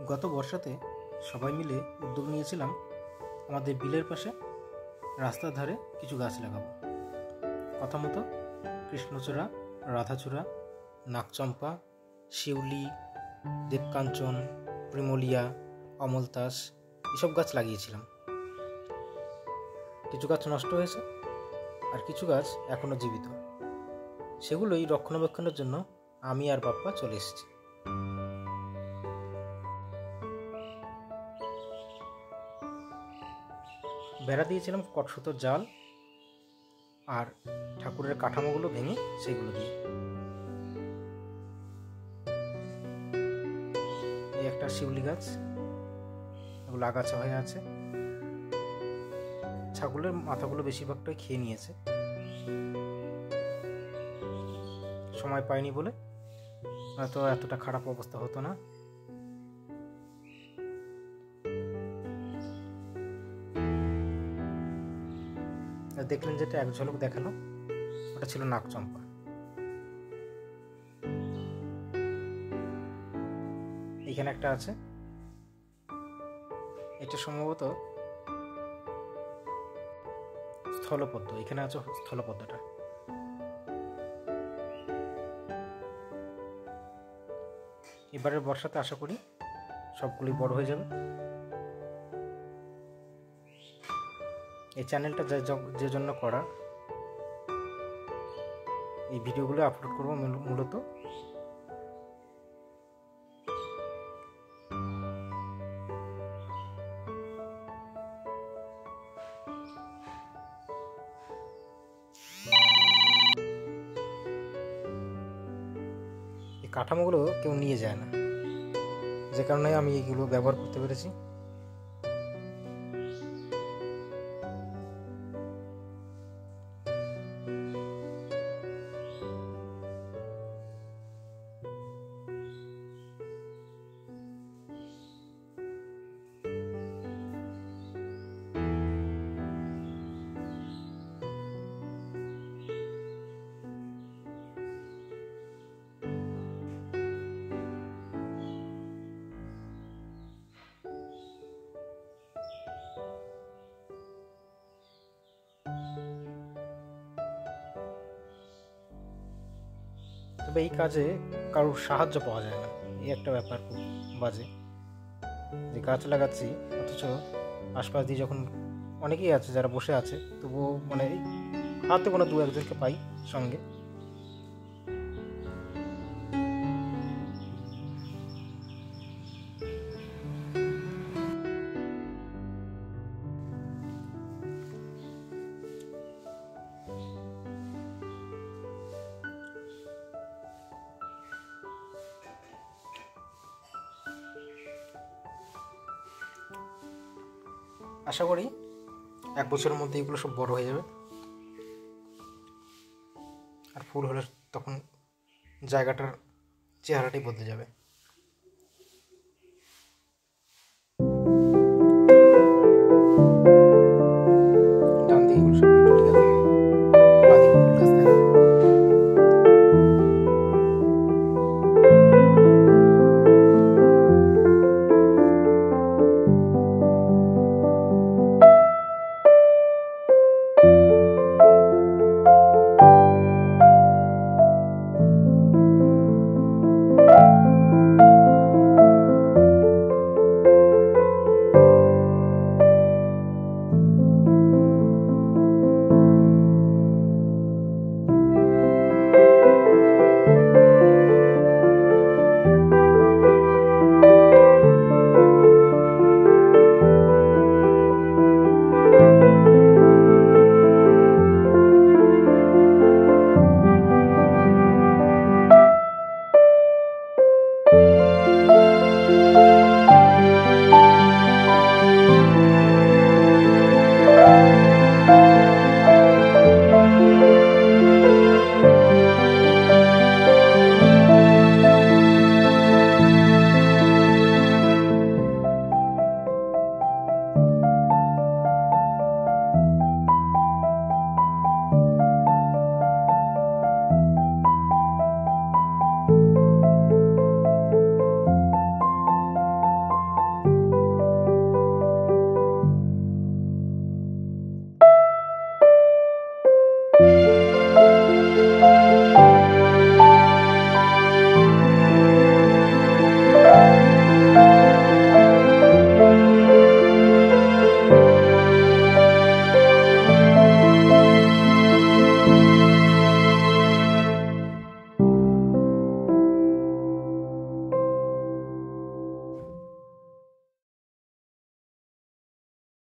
গত বর্ষাতে সবাই মিলে উদ্যোগ নিয়েছিলাম আমাদের বিলের পাশে রাস্তার ধারে কিছু গাছ লাগাবো। কথা মতো কৃষ্ণচূড়া, রাধাচূড়া, নাকচম্পা, শিউলি, দেবকাঞ্চন, প্রিমোলিয়া, অমলতাস এসব গাছ লাগিয়েছিলাম। কিছু গাছ নষ্ট হয়েছে আর কিছু গাছ এখনও জীবিত। সেগুলোই রক্ষণাবেক্ষণের জন্য আমি আর বাপ্পা চলে এসেছি। বেড়া দিয়েছিলাম কটসুতোর জাল আর ঠাকুরের কাঠামোগুলো ভেঙে সেগুলো দিয়ে। এই একটা শিউলি গাছ, এগুলো আগাছা হয়ে আছে। ছাগলের মাথাগুলো বেশিরভাগটাই খেয়ে নিয়েছে, সময় পাইনি বলে, হয়তো এতটা খারাপ অবস্থা হতো না। দেখলেন যেটা এক ঝলক দেখালো, ওটা ছিল নাকচম্পা। এখানে একটা আছে, এটা সম্ভবত স্থলপদ্ম। এখানে আছে স্থলপদ্মটা। এবারের বর্ষাতে আশা করি সবগুলি বড় হয়ে যাবে। এই চ্যানেলটা যে জন্য করা, এই ভিডিওগুলো আপলোড করবো মূলত এই কাঠামোগুলো কেউ নিয়ে যায় না, যে কারণে আমি এগুলো ব্যবহার করতে পেরেছি। তবে এই কাজে কারোর সাহায্য পাওয়া যায় না, এই একটা ব্যাপার খুব বাজে। যে গাছ লাগাচ্ছি অথচ আশপাশ দিয়ে যখন অনেকেই আছে যারা বসে আছে, তবুও মানে হাতে কোনো দু একজনকে পাই সঙ্গে। আশা করি এক বছরের মধ্যে এগুলো সব বড় হয়ে যাবে, আর ফুল হলে তখন জায়গাটার চেহারাটাই বদলে যাবে।